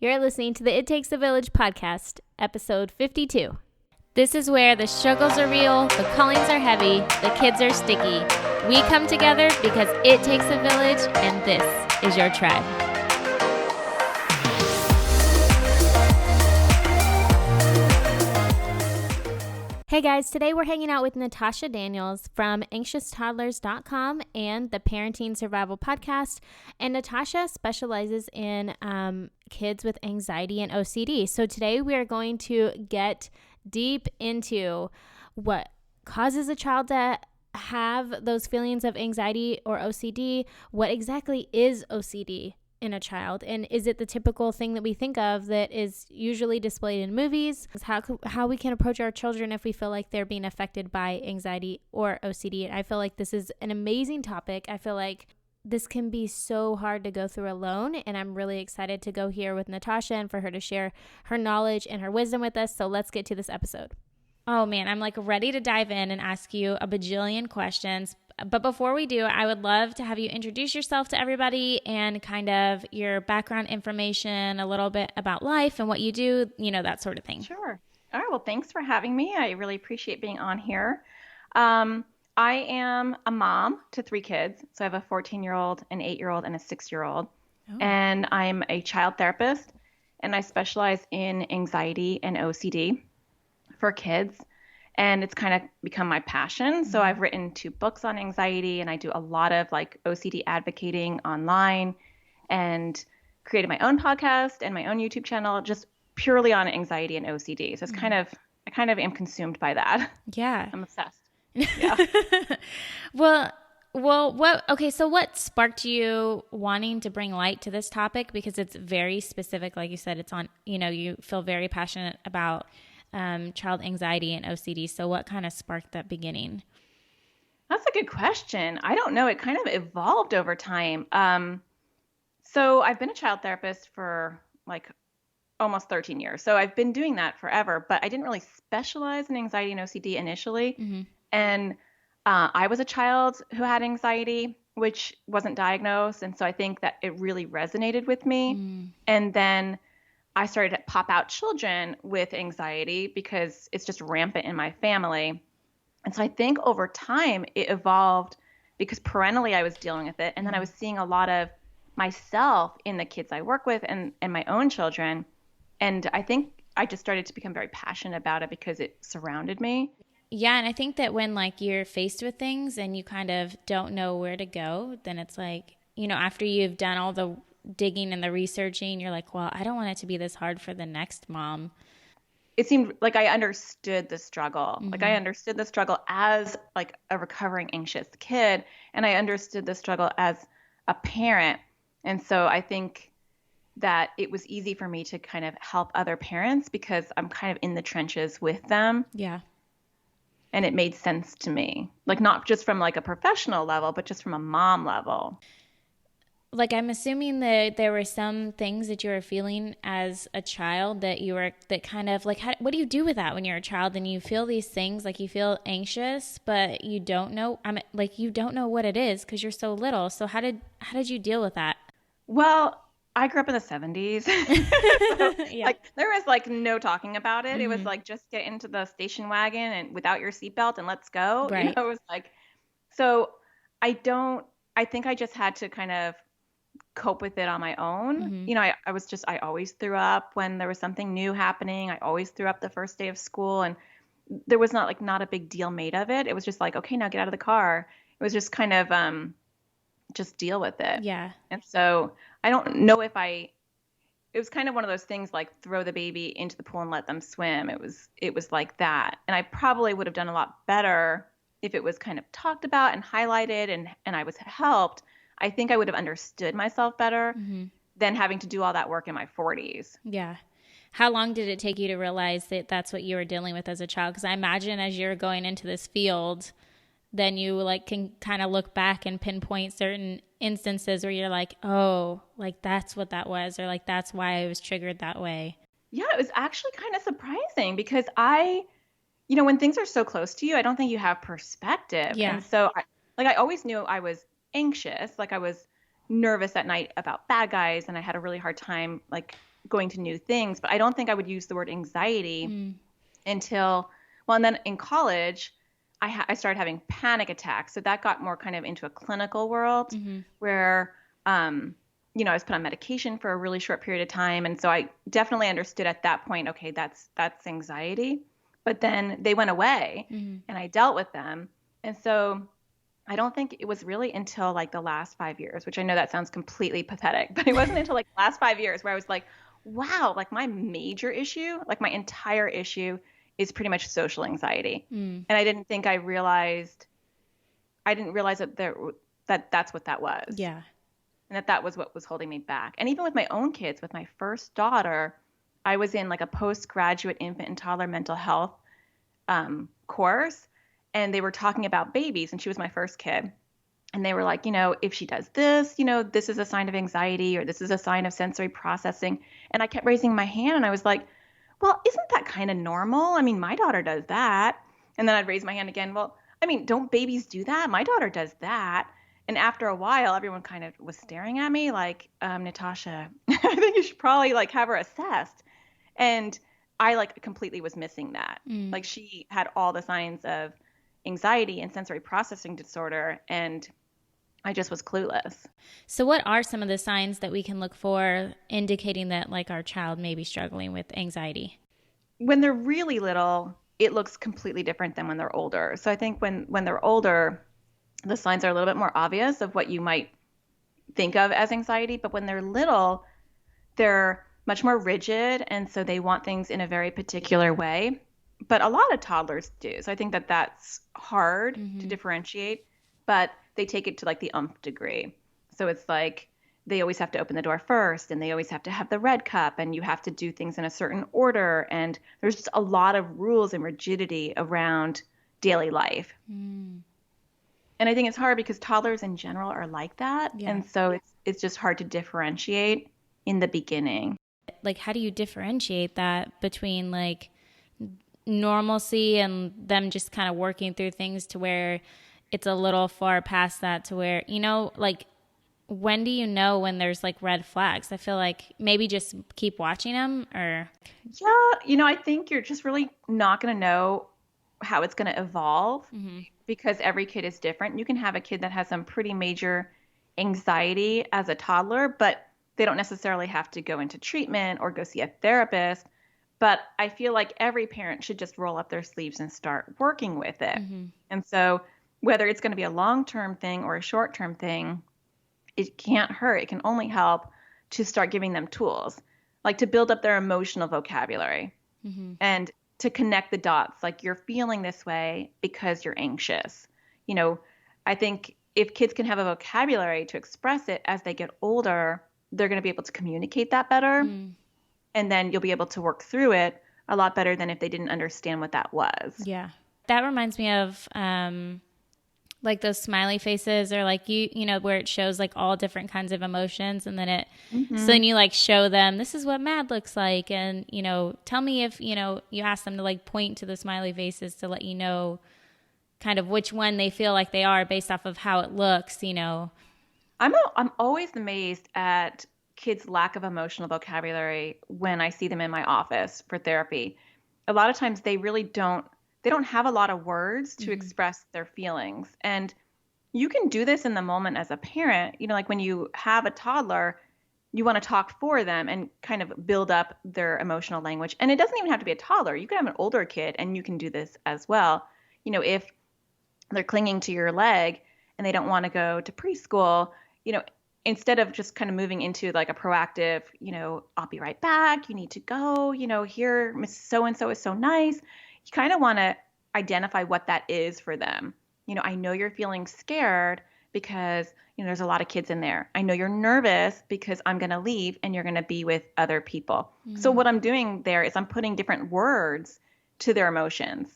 You're listening to the It Takes a Village podcast, episode 52. This is where the struggles are real, the callings are heavy, the kids are sticky. We come together because it takes a village, and this is your tribe. Hey guys, today we're hanging out with Natasha Daniels from anxioustoddlers.com and the Parenting Survival Podcast. And Natasha specializes in kids with anxiety and OCD. So today we are going to get deep into what causes a child to have those feelings of anxiety or OCD. What exactly is OCD in a child, and is it the typical thing that we think of that is usually displayed in movies? How we can approach our children if we feel like they're being affected by anxiety or OCD. And I feel like this is an amazing topic. I feel like this can be so hard to go through alone, and I'm really excited to go here with Natasha and for her to share her knowledge and her wisdom with us. So let's get to this episode. Oh man, I'm like ready to dive in and ask you a bajillion questions. But before we do, I would love to have you introduce yourself to everybody and kind of your background information, a little bit about life and what you do, that sort of thing. Sure. All right. Well, thanks for having me. I really appreciate being on here. I am a mom to 3 kids. So I have a 14-year-old, an 8-year-old, and a 6-year-old. Oh. And I'm a child therapist, and I specialize in anxiety and OCD for kids. And it's kind of become my passion. So I've written 2 books on anxiety, and I do a lot of OCD advocating online and created my own podcast and my own YouTube channel just purely on anxiety and OCD. So it's I kind of am consumed by that. Yeah. I'm obsessed. Yeah. So what sparked you wanting to bring light to this topic? Because it's very specific. Like you said, it's on, you feel very passionate about child anxiety and OCD. So what kind of sparked that beginning? That's a good question. I don't know. It kind of evolved over time. So I've been a child therapist for almost 13 years. So I've been doing that forever, but I didn't really specialize in anxiety and OCD initially. Mm-hmm. And I was a child who had anxiety, which wasn't diagnosed. And so I think that it really resonated with me. Mm. And then I started to pop out children with anxiety because it's just rampant in my family. And so I think over time it evolved because parentally I was dealing with it. And then I was seeing a lot of myself in the kids I work with and my own children. And I think I just started to become very passionate about it because it surrounded me. Yeah. And I think that when you're faced with things and you kind of don't know where to go, then it's after you've done all the digging and the researching, you're like, well, I don't want it to be this hard for the next mom. It seemed like I understood the struggle. Mm-hmm. I understood the struggle as a recovering anxious kid, and I understood the struggle as a parent. And so I think that it was easy for me to kind of help other parents because I'm kind of in the trenches with them. Yeah. And it made sense to me, not just from a professional level, but just from a mom level. I'm assuming that there were some things that you were feeling as a child what do you do with that when you're a child and you feel these things, you feel anxious, but you don't know, you don't know what it is because you're so little. So how did you deal with that? Well, I grew up in the 70s. So, yeah. There was no talking about it. Mm-hmm. It was just get into the station wagon and without your seatbelt and let's go. Right. It was so I think I just had to kind of cope with it on my own. Mm-hmm. I always threw up when there was something new happening. I always threw up the first day of school, and there was not a big deal made of it. It was just okay, now get out of the car. It was just kind of just deal with it. Yeah. And so I don't know if it was kind of one of those things throw the baby into the pool and let them swim. It was like that. And I probably would have done a lot better if it was kind of talked about and highlighted and I was helped. I think I would have understood myself better than having to do all that work in my 40s. Yeah. How long did it take you to realize that that's what you were dealing with as a child? Because I imagine as you're going into this field, then you can kind of look back and pinpoint certain instances where you're oh, that's what that was, or that's why I was triggered that way. Yeah, it was actually kind of surprising because when things are so close to you, I don't think you have perspective. Yeah. And so I always knew I was anxious. I was nervous at night about bad guys, and I had a really hard time going to new things, but I don't think I would use the word anxiety until, well, and then in college, I started having panic attacks. So that got more kind of into a clinical world where, I was put on medication for a really short period of time. And so I definitely understood at that point, okay, that's anxiety. But then they went away and I dealt with them. And so I don't think it was really until like the last 5 years, which I know that sounds completely pathetic, but it wasn't until like the last 5 years where I was like, wow, like my major issue, like my entire issue is pretty much social anxiety. And I didn't realize that that's what that was. Yeah. And that was what was holding me back. And even with my own kids, with my first daughter, I was in like a postgraduate infant and toddler mental health course, and they were talking about babies, and she was my first kid. And they were like, if she does this, this is a sign of anxiety, or this is a sign of sensory processing. And I kept raising my hand, and I was like, well, isn't that kind of normal? I mean, my daughter does that. And then I'd raise my hand again. Well, I mean, don't babies do that? My daughter does that. And after a while, everyone kind of was staring at me like, Natasha, I think you should probably like have her assessed. And I like completely was missing that. Like she had all the signs of anxiety and sensory processing disorder, and I just was clueless. So what are some of the signs that we can look for indicating that like our child may be struggling with anxiety? When they're really little, it looks completely different than when they're older. So I think when they're older, the signs are a little bit more obvious of what you might think of as anxiety. But when they're little, they're much more rigid. And so they want things in a very particular way. But a lot of toddlers do. So I think that that's hard to differentiate. But they take it to like the umph degree. So it's like they always have to open the door first, and they always have to have the red cup, and you have to do things in a certain order. And there's just a lot of rules and rigidity around daily life. And I think it's hard because toddlers in general are like that. Yeah. And so it's just hard to differentiate in the beginning. Like, how do you differentiate that between like normalcy and them just kind of working through things to where it's a little far past that to where, like when do you know when there's like red flags? I feel like maybe just keep watching them or. Yeah. I think you're just really not going to know how it's going to evolve because every kid is different. You can have a kid that has some pretty major anxiety as a toddler, but they don't necessarily have to go into treatment or go see a therapist. But I feel like every parent should just roll up their sleeves and start working with it. And so whether it's going to be a long-term thing or a short-term thing, it can't hurt. It can only help to start giving them tools, like to build up their emotional vocabulary and to connect the dots. Like you're feeling this way because you're anxious. I think if kids can have a vocabulary to express it as they get older, they're going to be able to communicate that better. And then you'll be able to work through it a lot better than if they didn't understand what that was. Yeah. That reminds me of like those smiley faces or like where it shows like all different kinds of emotions, and then it so then you like show them this is what mad looks like, and tell me if you ask them to like point to the smiley faces to let you know kind of which one they feel like they are based off of how it looks. I'm always amazed at kids' lack of emotional vocabulary when I see them in my office for therapy. A lot of times they really don't have a lot of words to express their feelings. And you can do this in the moment as a parent. Like when you have a toddler, you want to talk for them and kind of build up their emotional language. And it doesn't even have to be a toddler. You can have an older kid and you can do this as well. If they're clinging to your leg and they don't want to go to preschool, instead of just kind of moving into like a proactive, I'll be right back, you need to go, here, Miss So-and-so is so nice. You kind of want to identify what that is for them. I know you're feeling scared because, there's a lot of kids in there. I know you're nervous because I'm going to leave and you're going to be with other people. So what I'm doing there is I'm putting different words to their emotions.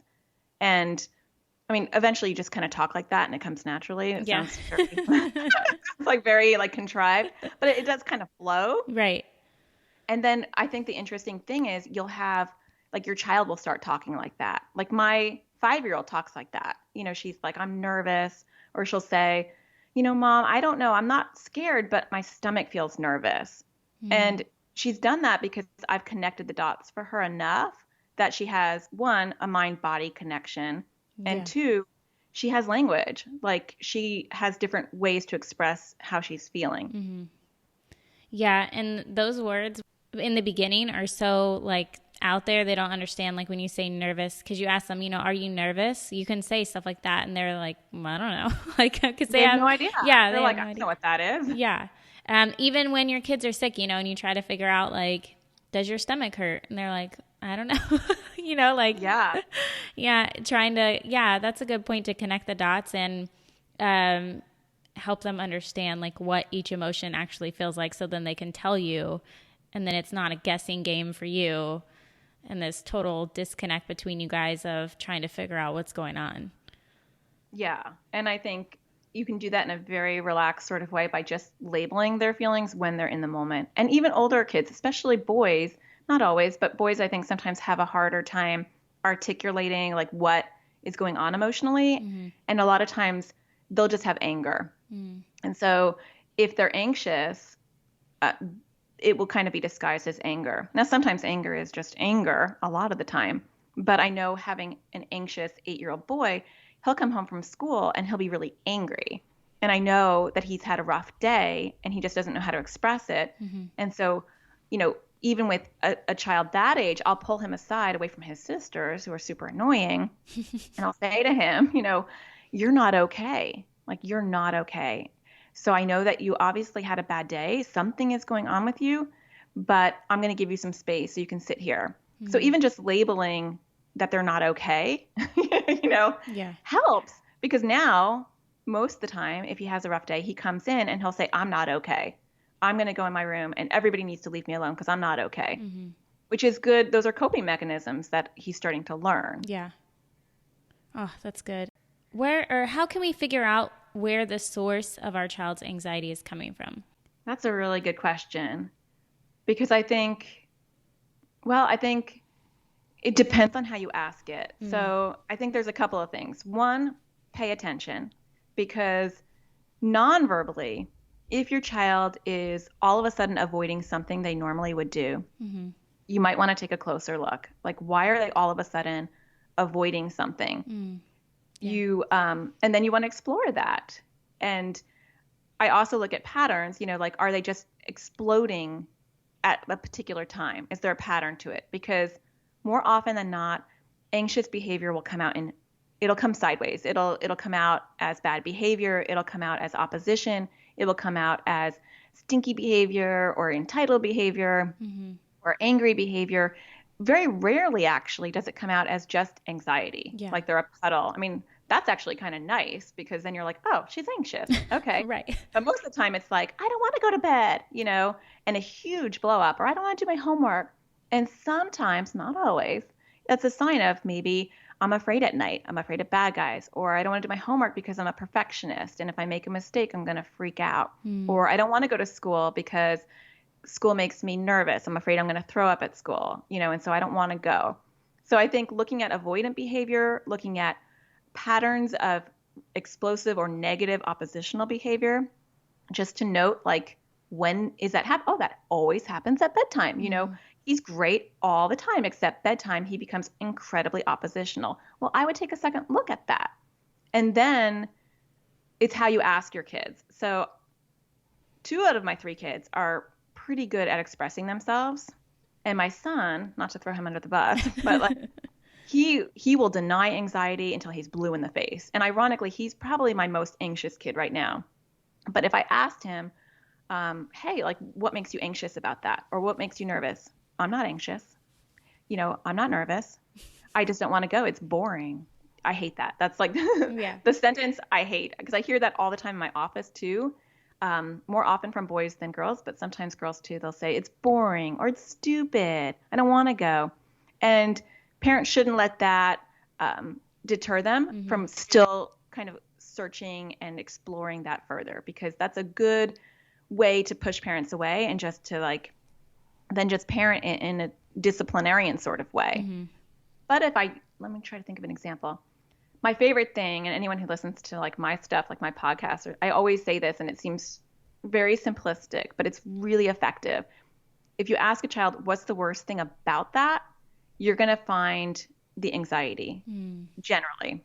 And I mean, eventually you just kind of talk like that and it comes naturally. It sounds very, it's like very like contrived, but it does kind of flow. Right. And then I think the interesting thing is you'll have like your child will start talking like that. Like my 5-year-old talks like that. She's like, I'm nervous. Or she'll say, Mom, I don't know. I'm not scared, but my stomach feels nervous. And she's done that because I've connected the dots for her enough that she has, one, a mind-body connection, and Yeah. two, she has language. Like she has different ways to express how she's feeling. Yeah, and those words in the beginning are so like out there, they don't understand. Like when you say nervous, because you ask them, are you nervous? You can say stuff like that, and they're like, well, I don't know, like because They they have have, no idea. yeah, They're they have like, no I don't idea. know what that is. Yeah, even when your kids are sick, and you try to figure out like, does your stomach hurt? And they're like, I don't know, like, Yeah. yeah, trying to, yeah, that's a good point to connect the dots and help them understand like what each emotion actually feels like, so then they can tell you, and then it's not a guessing game for you and this total disconnect between you guys of trying to figure out what's going on. Yeah. And I think you can do that in a very relaxed sort of way by just labeling their feelings when they're in the moment. And even older kids, especially boys, not always, but boys, I think sometimes have a harder time articulating like what is going on emotionally. And a lot of times they'll just have anger. And so if they're anxious, it will kind of be disguised as anger. Now, sometimes anger is just anger a lot of the time. But I know having an anxious 8-year-old boy, he'll come home from school and he'll be really angry. And I know that he's had a rough day and he just doesn't know how to express it. And so, even with a child that age, I'll pull him aside away from his sisters who are super annoying. And I'll say to him, you're not okay. Like, you're not okay. So I know that you obviously had a bad day. Something is going on with you, but I'm going to give you some space so you can sit here. So even just labeling that they're not okay, Yeah. helps, because now most of the time, if he has a rough day, he comes in and he'll say, I'm not okay. I'm going to go in my room and everybody needs to leave me alone because I'm not okay, which is good. Those are coping mechanisms that he's starting to learn. Yeah. Oh, that's good. How can we figure out where the source of our child's anxiety is coming from? That's a really good question, because I think it depends on how you ask it. So I think there's a couple of things. One, pay attention, because non-verbally, if your child is all of a sudden avoiding something they normally would do, you might want to take a closer look. Like, why are they all of a sudden avoiding something? And then you want to explore that. And I also look at patterns, like, are they just exploding at a particular time? Is there a pattern to it? Because more often than not, anxious behavior will come out it'll come sideways. It'll come out as bad behavior. It'll come out as opposition. It will come out as stinky behavior or entitled behavior or angry behavior. Very rarely, actually, does it come out as just anxiety, like they're a puddle. I mean, that's actually kind of nice, because then you're like, oh, she's anxious. Okay. Right. But most of the time it's like, I don't want to go to bed, and a huge blow up, or I don't want to do my homework. And sometimes, not always, that's a sign of maybe I'm afraid at night. I'm afraid of bad guys, or I don't want to do my homework because I'm a perfectionist. And if I make a mistake, I'm going to freak out. Or I don't want to go to school because school makes me nervous. I'm afraid I'm going to throw up at school, and so I don't want to go. So I think looking at avoidant behavior, looking at patterns of explosive or negative oppositional behavior, just to note, like, when is that happen? Oh, that always happens at bedtime. He's great all the time, except bedtime, he becomes incredibly oppositional. Well, I would take a second look at that. And then it's how you ask your kids. So 2 out of my 3 kids are pretty good at expressing themselves. And my son, not to throw him under the bus, but like, he will deny anxiety until he's blue in the face. And ironically, he's probably my most anxious kid right now. But if I asked him, hey, like, what makes you anxious about that? Or what makes you nervous? I'm not anxious. I'm not nervous. I just don't want to go. It's boring. I hate that. That's like the sentence I hate, because I hear that all the time in my office too. More often from boys than girls, but sometimes girls too. They'll say it's boring or it's stupid. I don't want to go. And parents shouldn't let that deter them from still kind of searching and exploring that further, because that's a good way to push parents away and just to then just parent in a disciplinarian sort of way. But let me try to think of an example. My favorite thing, and anyone who listens to like my stuff, like my podcast, I always say this, and it seems very simplistic, but it's really effective. if you ask a child, what's the worst thing about that? You're going to find the anxiety generally.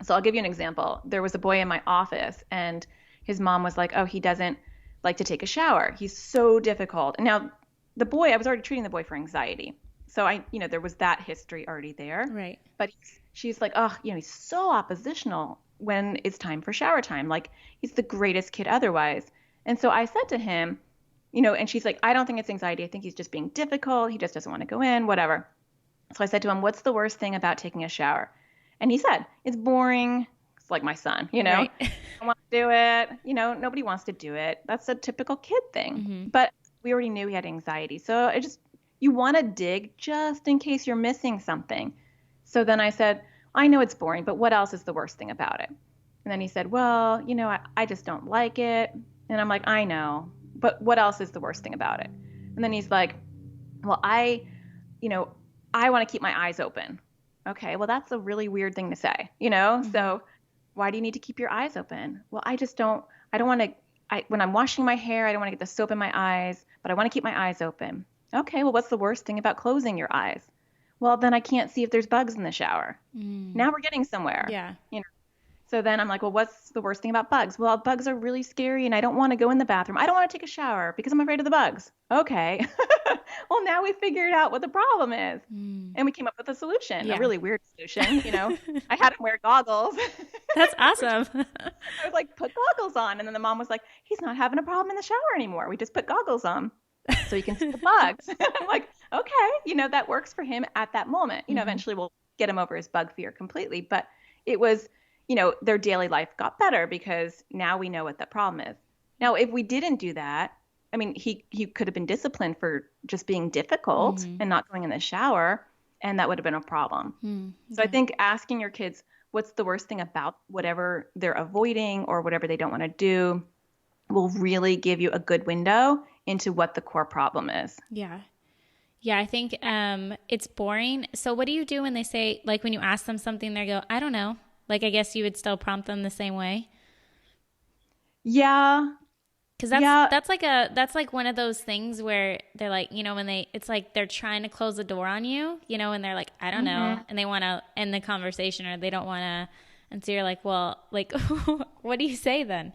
So I'll give you an example. There was a boy in my office and his mom was like, oh, he doesn't like to take a shower. He's so difficult. And now the boy, I was already treating the boy for anxiety. So there was that history already there. Right. But she's like, oh, he's so oppositional when it's time for shower time. Like he's the greatest kid otherwise. And so I said to him, and she's like, I don't think it's anxiety. I think he's just being difficult. He just doesn't want to go in, whatever. So I said to him, what's the worst thing about taking a shower? And he said, it's boring. It's like my son, Right. I don't want to do it. Nobody wants to do it. That's a typical kid thing. Mm-hmm. But we already knew he had anxiety. So you want to dig just in case you're missing something. So then I said, I know it's boring, but what else is the worst thing about it? And then he said, well, I just don't like it. And I'm like, I know, but what else is the worst thing about it? And then he's like, well, I want to keep my eyes open. Okay, well, that's a really weird thing to say, Mm-hmm. So why do you need to keep your eyes open? Well, I don't want to, when I'm washing my hair, I don't want to get the soap in my eyes, but I want to keep my eyes open. Okay, well, what's the worst thing about closing your eyes? Well, then I can't see if there's bugs in the shower. Now we're getting somewhere. Yeah. So then I'm like, well, what's the worst thing about bugs? Well, bugs are really scary and I don't want to go in the bathroom. I don't want to take a shower because I'm afraid of the bugs. Okay. Well, now we figured out what the problem is. And we came up with a solution, a really weird solution. I had him wear goggles. That's awesome. I was like, put goggles on. And then the mom was like, he's not having a problem in the shower anymore. We just put goggles on so he can see the bugs. I'm like, okay, that works for him at that moment. Eventually we'll get him over his bug fear completely. But it was, their daily life got better because now we know what the problem is. Now, if we didn't do that, I mean, he could have been disciplined for just being difficult and not going in the shower, and that would have been a problem. So I think asking your kids what's the worst thing about whatever they're avoiding or whatever they don't want to do will really give you a good window into what the core problem is. Yeah. Yeah, I think it's boring. So what do you do when they say, like when you ask them something, they go, I don't know. Like, I guess you would still prompt them the same way. Yeah. Because that's like one of those things where they're like, it's like they're trying to close the door on you, and they're like, I don't know. And they want to end the conversation or they don't want to. And so you're like, well, like, what do you say then?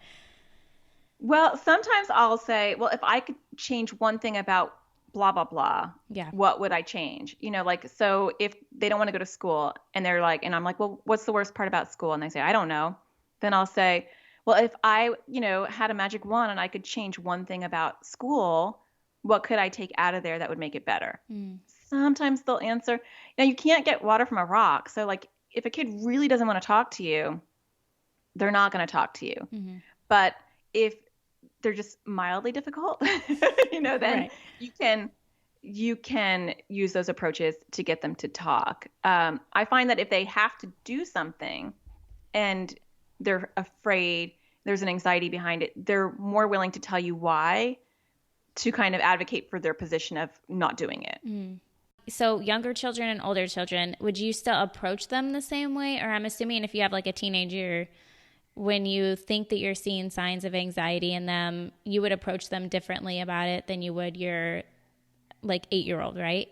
Well, sometimes I'll say, well, if I could change one thing about blah, blah, blah, what would I change? So if they don't want to go to school and they're like, and I'm like, well, what's the worst part about school? And they say, I don't know. Then I'll say, well, if I, had a magic wand and I could change one thing about school, what could I take out of there that would make it better? Sometimes they'll answer. Now, you can't get water from a rock. So like if a kid really doesn't want to talk to you, they're not going to talk to you. But if they're just mildly difficult, then right. you can use those approaches to get them to talk. I find that if they have to do something and they're afraid, there's an anxiety behind it, they're more willing to tell you why, to kind of advocate for their position of not doing it. So younger children and older children, would you still approach them the same way? Or I'm assuming if you have like a teenager, when you think that you're seeing signs of anxiety in them, you would approach them differently about it than you would your like 8-year-old, right?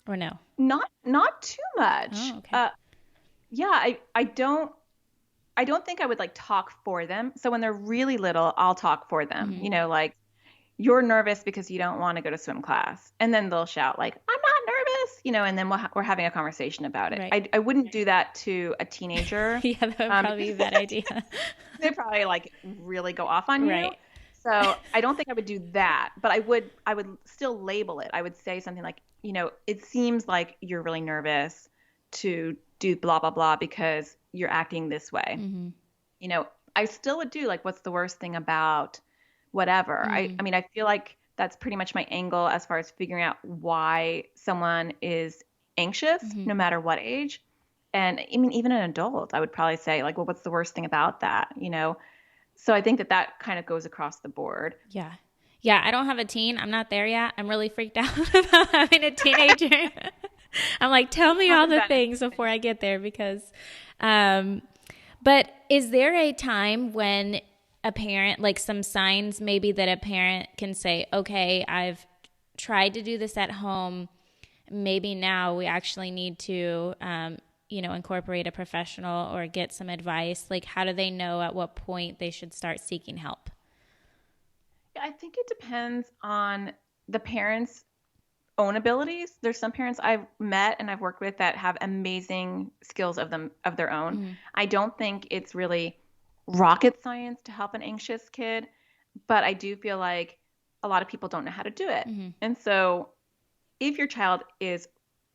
Or no? Not too much. Oh, okay. I don't think I would like talk for them. So when they're really little, I'll talk for them. Like, you're nervous because you don't want to go to swim class. And then they'll shout like, I'm not nervous, and then we're having a conversation about it. Right. I wouldn't do that to a teenager. Yeah, that would probably be a bad idea. They'd probably like really go off on you. Right. So I don't think I would do that, but I would still label it. I would say something like, it seems like you're really nervous to do blah, blah, blah, because you're acting this way. I still would do like, what's the worst thing about whatever. I mean, I feel like that's pretty much my angle as far as figuring out why someone is anxious, no matter what age. And I mean, even an adult, I would probably say like, well, what's the worst thing about that? So I think that kind of goes across the board. Yeah. Yeah. I don't have a teen. I'm not there yet. I'm really freaked out about having a teenager. I'm like, tell me all the things before I get there because, but is there a time when a parent, like some signs maybe that a parent can say, okay, I've tried to do this at home. Maybe now we actually need to, incorporate a professional or get some advice? Like, how do they know at what point they should start seeking help? Yeah, I think it depends on the parents' own abilities. There's some parents I've met and I've worked with that have amazing skills of their own. Mm-hmm. I don't think it's really rocket science to help an anxious kid, but I do feel like a lot of people don't know how to do it. Mm-hmm. And so if your child is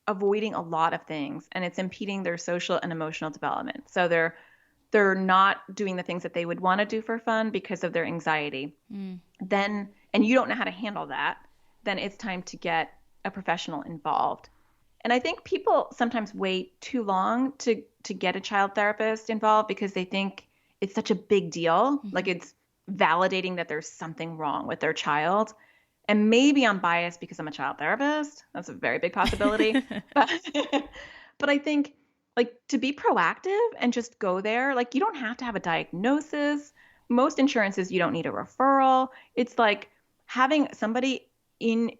avoiding a lot of things and it's impeding their social and emotional development, so they're not doing the things that they would want to do for fun because of their anxiety, then, and you don't know how to handle that, then it's time to get a professional involved. And I think people sometimes wait too long to get a child therapist involved because they think it's such a big deal. Mm-hmm. Like it's validating that there's something wrong with their child. And maybe I'm biased because I'm a child therapist. That's a very big possibility. but, but I think like to be proactive and just go there, like you don't have to have a diagnosis. Most insurances, you don't need a referral. It's like having somebody in,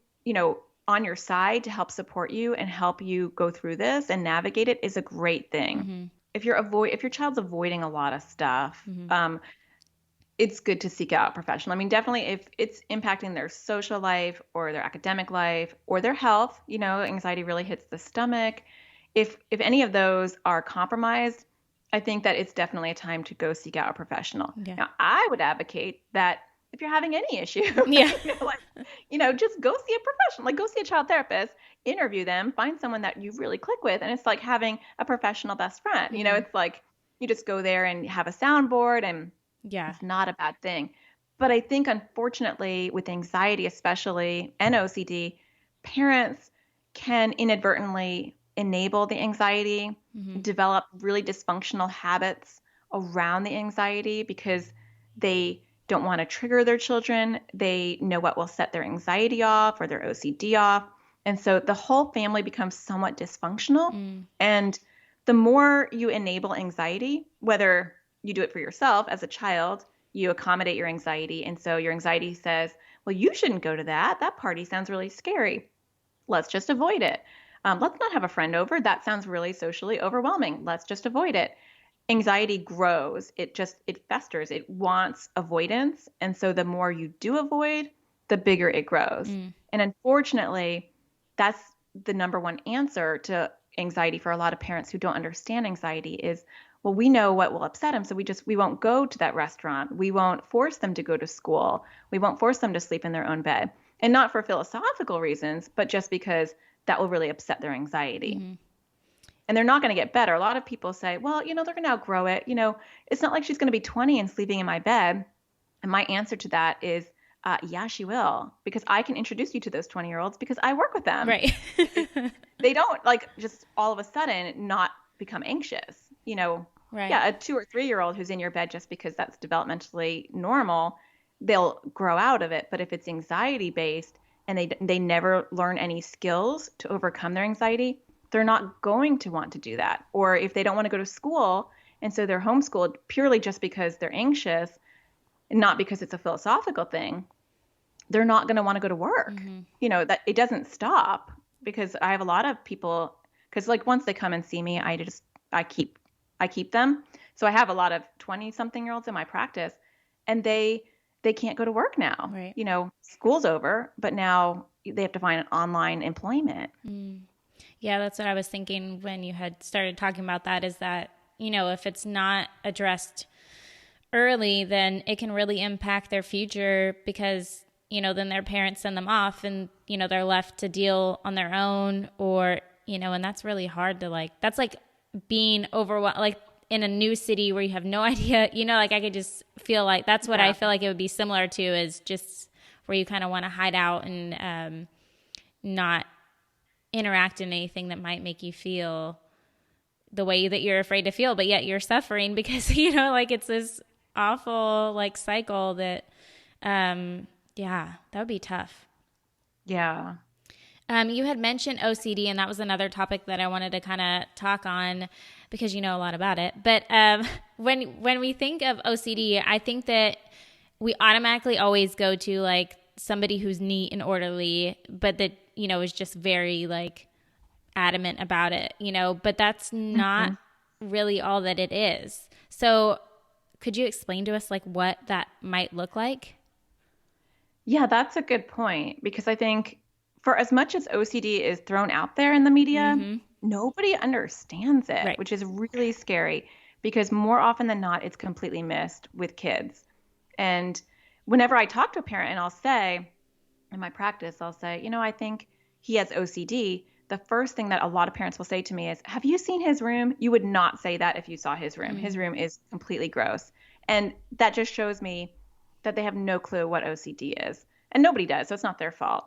on your side to help support you and help you go through this and navigate it is a great thing. Mm-hmm. If your child's avoiding a lot of stuff, Mm-hmm. it's good to seek out a professional. I mean, definitely if it's impacting their social life or their academic life or their health, anxiety really hits the stomach. If any of those are compromised, I think that it's definitely a time to go seek out a professional. Yeah. Now, I would advocate that if you're having any issue, Yeah. just go see a professional, like go see a child therapist, interview them, find someone that you really click with. And it's like having a professional best friend. Mm-hmm. It's like you just go there and have a soundboard and Yeah. it's not a bad thing. But I think unfortunately with anxiety especially and OCD, parents can inadvertently enable the anxiety, Mm-hmm. develop really dysfunctional habits around the anxiety because they don't want to trigger their children. They know what will set their anxiety off or their OCD off. And so the whole family becomes somewhat dysfunctional. And the more you enable anxiety, whether you do it for yourself as a child, you accommodate your anxiety. And so your anxiety says, well, you shouldn't go to that. That party sounds really scary. Let's just avoid it. Let's not have a friend over. That sounds really socially overwhelming. Let's just avoid it. Anxiety grows. It festers. It wants avoidance. And so the more you do avoid, the bigger it grows. And unfortunately, that's the number one answer to anxiety for a lot of parents who don't understand anxiety is, well, we know what will upset them. So we won't go to that restaurant. We won't force them to go to school. We won't force them to sleep in their own bed. And not for philosophical reasons, but just because that will really upset their anxiety. And they're not going to get better. A lot of people say, well, they're going to outgrow it. It's not like she's going to be 20 and sleeping in my bed. And my answer to that is, yeah, she will, because I can introduce you to those 20-year-olds because I work with them. Right. They don't just all of a sudden not become anxious. Right. Yeah, a 2 or 3-year-old who's in your bed just because that's developmentally normal, they'll grow out of it. But if it's anxiety based and they never learn any skills to overcome their anxiety, they're not going to want to do that. Or if they don't want to go to school and so they're homeschooled purely just because they're anxious and not because it's a philosophical thing, they're not going to want to go to work. That it doesn't stop, because I have a lot of people, because once they come and see me, I keep them. So I have a lot of 20-something-year-olds in my practice, and they can't go to work now. Right. School's over, but now they have to find an online employment. Yeah, that's what I was thinking when you had started talking about that, is that, if it's not addressed early, then it can really impact their future, because, then their parents send them off and, they're left to deal on their own, or, and that's really hard to that's like being overwhelmed, in a new city where you have no idea, I could just feel like that's what I feel like it would be similar to, is just where you kind of want to hide out and not interact in anything that might make you feel the way that you're afraid to feel, but yet you're suffering because, it's this awful cycle that, that would be tough. Yeah. You had mentioned OCD, and that was another topic that I wanted to kind of talk on because you know a lot about it. But When we think of OCD, I think that we automatically always go to like somebody who's neat and orderly, but that, you know, is just very like adamant about it, you know, but that's not really all that it is. So could you explain to us like what that might look like? Yeah, that's a good point because I think for as much as OCD is thrown out there in the media, Mm-hmm. nobody understands it, Right. which is really scary because more often than not, it's completely missed with kids. And whenever I talk to a parent and I'll say, in my practice, I'll say, you know, I think he has OCD. The first thing that a lot of parents will say to me is, have you seen his room? You would not say that if you saw his room. His room is completely gross. And that just shows me that they have no clue what OCD is. And nobody does, so it's not their fault.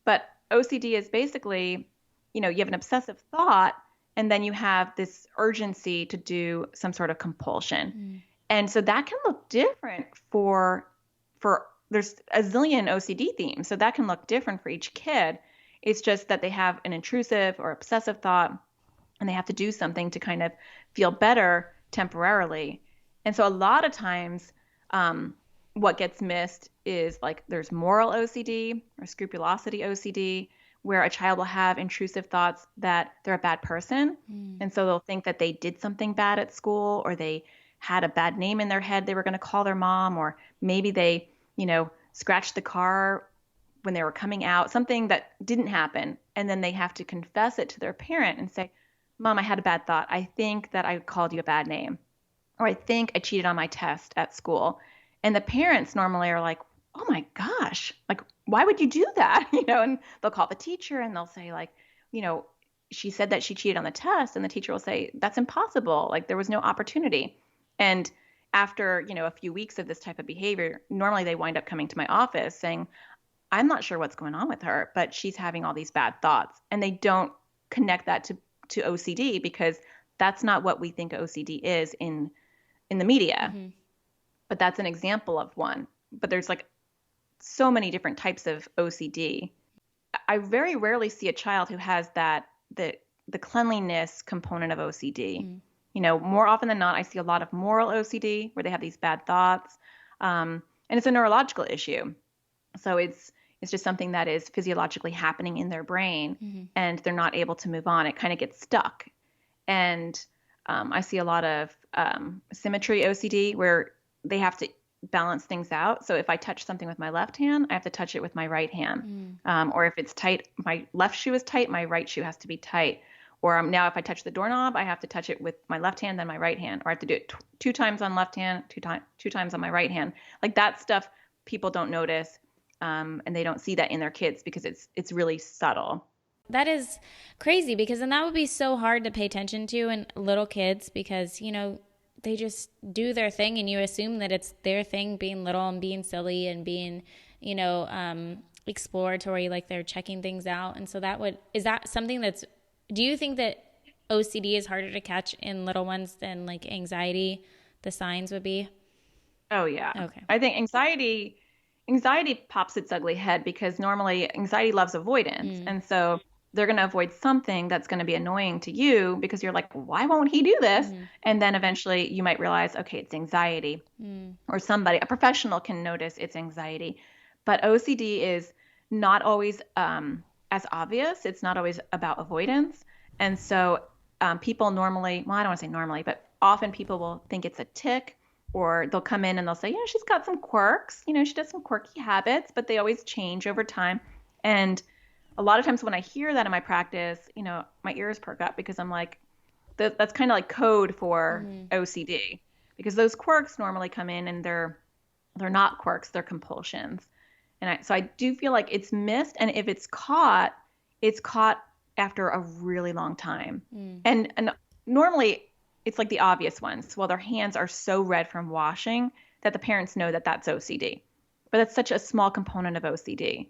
But OCD is basically, you know, you have an obsessive thought and then you have this urgency to do some sort of compulsion. And so that can look different for there's a zillion OCD themes. So that can look different for each kid. It's just that they have an intrusive or obsessive thought and they have to do something to kind of feel better temporarily. And so a lot of times, what gets missed is like there's moral OCD or scrupulosity OCD, where a child will have intrusive thoughts that they're a bad person. And so they'll think that they did something bad at school or they had a bad name in their head they were going to call their mom, or maybe they, you know, scratched the car when they were coming out, something that didn't happen. And then they have to confess it to their parent and say, Mom, I had a bad thought. I think that I called you a bad name, or I think I cheated on my test at school. And the parents normally are like, oh my gosh, like, why would you do that? You know, and they'll call the teacher and they'll say, like, you know, she said that she cheated on the test. And the teacher will say, that's impossible. Like, there was no opportunity. And after, you know, a few weeks of this type of behavior, normally they wind up coming to my office saying, I'm not sure what's going on with her, but she's having all these bad thoughts. And they don't connect that to OCD because that's not what we think OCD is in the media. But that's an example of one. But there's like so many different types of OCD. I very rarely see a child who has that the cleanliness component of OCD. You know, more often than not, I see a lot of moral OCD where they have these bad thoughts, and it's a neurological issue. So it's just something that is physiologically happening in their brain, and they're not able to move on. It kind of gets stuck. And I see a lot of symmetry OCD where they have to balance things out. So if I touch something with my left hand, I have to touch it with my right hand. Or if it's tight, my left shoe is tight, my right shoe has to be tight. Or now if I touch the doorknob, I have to touch it with my left hand, then my right hand. Or I have to do it two times on left hand, two times on my right hand. Like that stuff people don't notice, and they don't see that in their kids because it's really subtle. That is crazy because then that would be so hard to pay attention to in little kids because, you know, they just do their thing and you assume that it's their thing being little and being silly and being, you know, exploratory, like they're checking things out. And so is that something do you think that OCD is harder to catch in little ones than like anxiety, the signs would be? Oh yeah. Okay. I think anxiety pops its ugly head because normally anxiety loves avoidance. And so they're going to avoid something that's going to be annoying to you because you're like, why won't he do this? And then eventually you might realize, okay, it's anxiety. Or a professional can notice it's anxiety. But OCD is not always as obvious. It's not always about avoidance. And so people normally, well, I don't want to say normally, but often people will think it's a tic, or they'll come in and they'll say, you know, she's got some quirks, you know, she does some quirky habits, but they always change over time. And a lot of times when I hear that in my practice, you know, my ears perk up because I'm like, that's kind of like code for OCD, because those quirks normally come in and they're not quirks, they're compulsions. And so I do feel like it's missed. And if it's caught after a really long time. And normally it's like the obvious ones. Well, their hands are so red from washing that the parents know that that's OCD. But that's such a small component of OCD.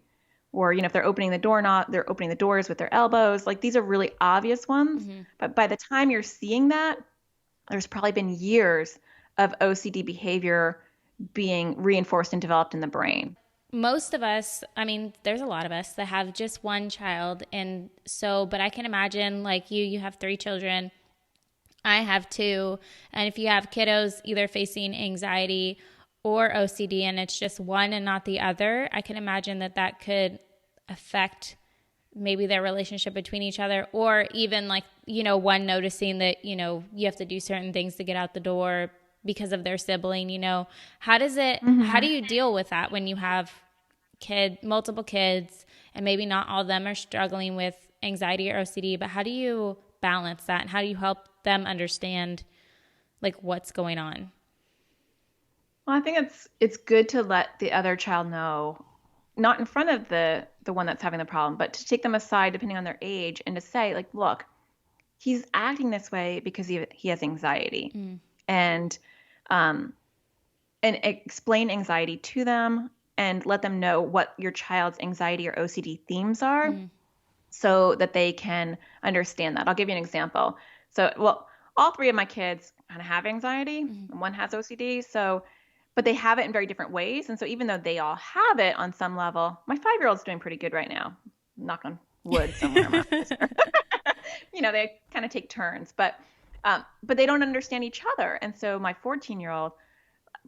Or, you know, if they're opening the doorknob, they're opening the doors with their elbows. Like these are really obvious ones. But by the time you're seeing that, there's probably been years of OCD behavior being reinforced and developed in the brain. Most of us, I mean, there's a lot of us that have just one child. And so, but I can imagine like you have 3 children. I have two. And if you have kiddos either facing anxiety or OCD and it's just one and not the other, I can imagine that that could affect maybe their relationship between each other, or even like, one noticing that, you have to do certain things to get out the door because of their sibling. How do you deal with that when you have multiple kids and maybe not all of them are struggling with anxiety or OCD, but how do you balance that and how do you help them understand like what's going on? Well, I think it's good to let the other child know, not in front of the one that's having the problem, but to take them aside depending on their age and to say like, look, he's acting this way because he has anxiety. And um and explain anxiety to them and let them know what your child's anxiety or OCD themes are so that they can understand that. I'll give you an example. So, well, all three of my kids kind of have anxiety and one has OCD. So, but they have it in very different ways. And so even though they all have it on some level, my 5-year-old's doing pretty good right now. Knock on wood somewhere. They kind of take turns, but they don't understand each other. And so my 14-year-old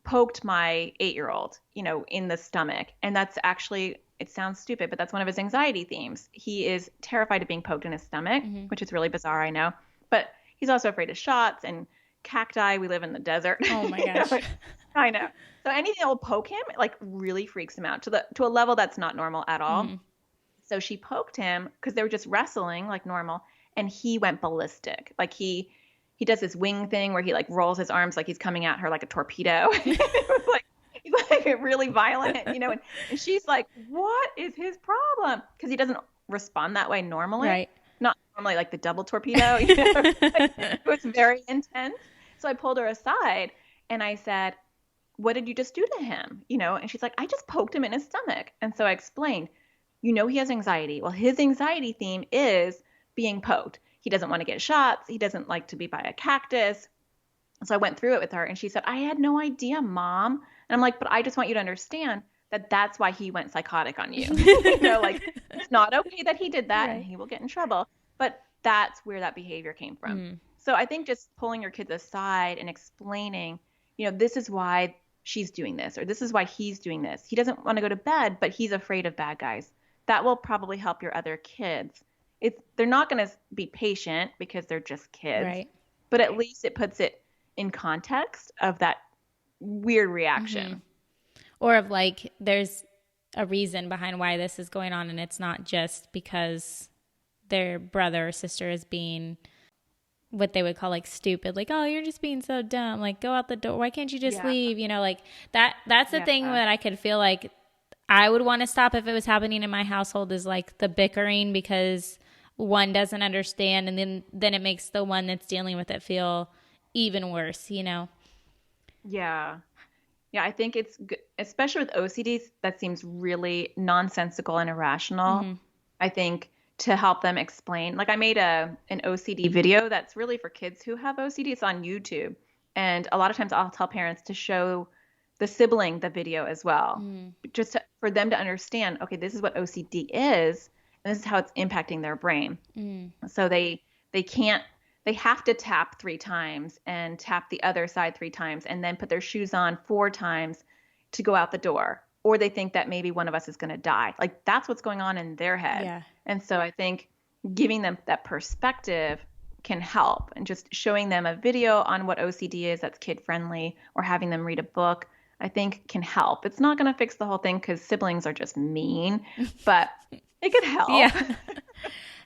poked my 8-year-old, in the stomach. And that's actually, it sounds stupid, but that's one of his anxiety themes. He is terrified of being poked in his stomach, which is really bizarre, I know. But he's also afraid of shots and cacti. We live in the desert. Oh my gosh. I know. So anything that will poke him, like really freaks him out to a level that's not normal at all. So she poked him because they were just wrestling like normal. And he went ballistic. Like he does this wing thing where he like rolls his arms like he's coming at her like a torpedo. It was like, he's like really violent, and she's like, what is his problem? Because he doesn't respond that way normally. Right. Not normally like the double torpedo. It was very intense. So I pulled her aside and I said, what did you just do to him? And she's like, I just poked him in his stomach. And so I explained, he has anxiety. Well, his anxiety theme is being poked. He doesn't want to get shots. He doesn't like to be by a cactus. So I went through it with her and she said, I had no idea, Mom. And I'm like, but I just want you to understand that that's why he went psychotic on you. Like it's not okay that he did that and he will get in trouble. But that's where that behavior came from. So I think just pulling your kids aside and explaining, this is why she's doing this or this is why he's doing this. He doesn't want to go to bed, but he's afraid of bad guys. That will probably help your other kids. They're not going to be patient because they're just kids, right? But at least it puts it in context of that weird reaction. Or of like, there's a reason behind why this is going on. And it's not just because their brother or sister is being what they would call like stupid, like, oh, you're just being so dumb. Like, go out the door. Why can't you just leave? Like that's the thing that I could feel like I would want to stop if it was happening in my household is like the bickering because one doesn't understand. And then it makes the one that's dealing with it feel even worse, Yeah. Yeah. I think it's good, especially with OCDs, that seems really nonsensical and irrational. I think to help them explain, like I made an OCD video that's really for kids who have OCD. It's on YouTube. And a lot of times I'll tell parents to show the sibling the video as well, just for them to understand, okay, this is what OCD is, and this is how it's impacting their brain. So they have to tap 3 times and tap the other side 3 times and then put their shoes on 4 times to go out the door. Or they think that maybe one of us is going to die. Like that's what's going on in their head. Yeah. And so I think giving them that perspective can help, and just showing them a video on what OCD is that's kid friendly, or having them read a book, I think can help. It's not going to fix the whole thing because siblings are just mean, but it could help. Yeah.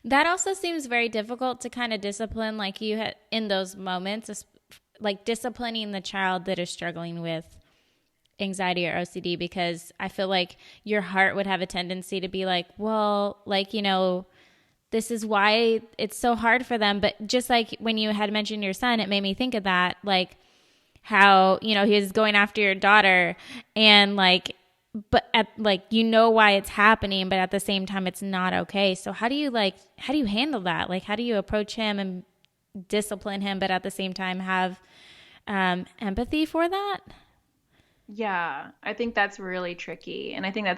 That also seems very difficult to kind of discipline, like you had in those moments, like disciplining the child that is struggling with anxiety or OCD, because I feel like your heart would have a tendency to be like, well, like, this is why it's so hard for them. But just like when you had mentioned your son, it made me think of that, like how, he was going after your daughter and like, but why it's happening, but at the same time, it's not okay. So how do you handle that? Like, how do you approach him and discipline him, but at the same time have empathy for that? Yeah, I think that's really tricky. And I think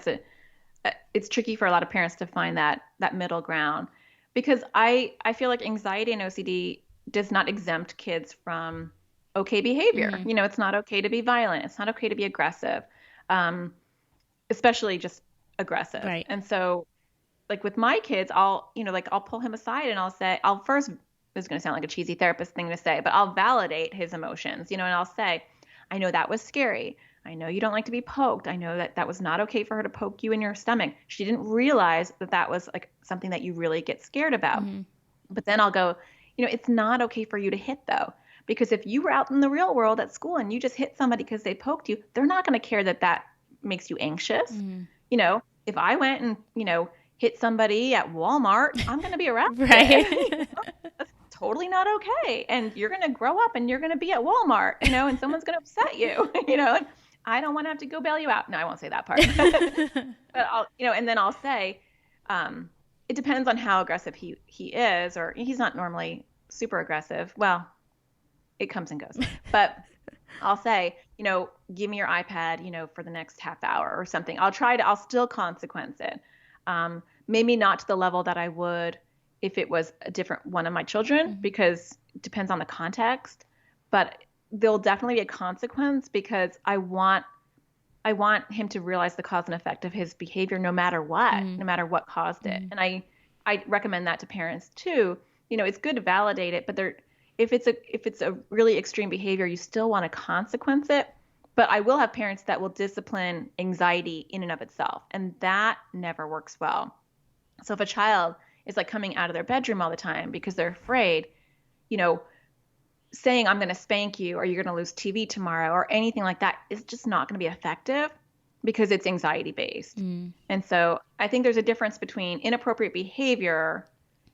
it's tricky for a lot of parents to find that middle ground, because I feel like anxiety and OCD does not exempt kids from okay behavior. Mm-hmm. It's not okay to be violent. It's not okay to be aggressive, um, especially just aggressive. Right. And so, like with my kids, I'll pull him aside and I'll say, I'll first, this is going to sound like a cheesy therapist thing to say, but I'll validate his emotions, and I'll say, I know that was scary. I know you don't like to be poked. I know that that was not okay for her to poke you in your stomach. She didn't realize that that was like something that you really get scared about. Mm-hmm. But then I'll go, it's not okay for you to hit though. Because if you were out in the real world at school and you just hit somebody because they poked you, they're not going to care that that makes you anxious. Mm-hmm. If I went and, hit somebody at Walmart, I'm going to be arrested. Right. That's totally not okay. And you're going to grow up and you're going to be at Walmart, and someone's going to upset you, like, I don't want to have to go bail you out. No, I won't say that part. But and then I'll say, it depends on how aggressive he is, or he's not normally super aggressive. Well, it comes and goes. But I'll say, give me your iPad, for the next half hour or something. I'll still consequence it. Maybe not to the level that I would if it was a different one of my children, Mm-hmm. because it depends on the context, but there'll definitely be a consequence because I want him to realize the cause and effect of his behavior no matter what, Mm-hmm. no matter what caused it. Mm-hmm. And I recommend that to parents too. It's good to validate it, but if it's a really extreme behavior, you still want to consequence it. But I will have parents that will discipline anxiety in and of itself, and that never works well. So if a child is like coming out of their bedroom all the time because they're afraid, you know, saying I'm going to spank you or you're going to lose TV tomorrow or anything like that is just not going to be effective because it's anxiety based. Mm. And so I think there's a difference between inappropriate behavior,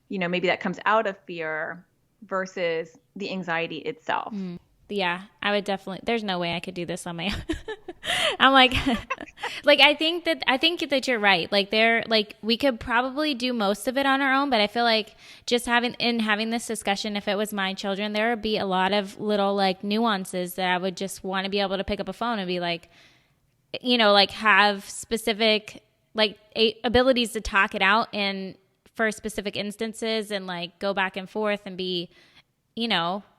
maybe that comes out of fear versus the anxiety itself. Mm. Yeah, I would definitely. There's no way I could do this on my own. I'm like, I think that you're right. We could probably do most of it on our own, but I feel like just having this discussion, if it was my children, there would be a lot of little nuances that I would just want to be able to pick up a phone and be like, have specific abilities to talk it out and for specific instances and go back and forth and be,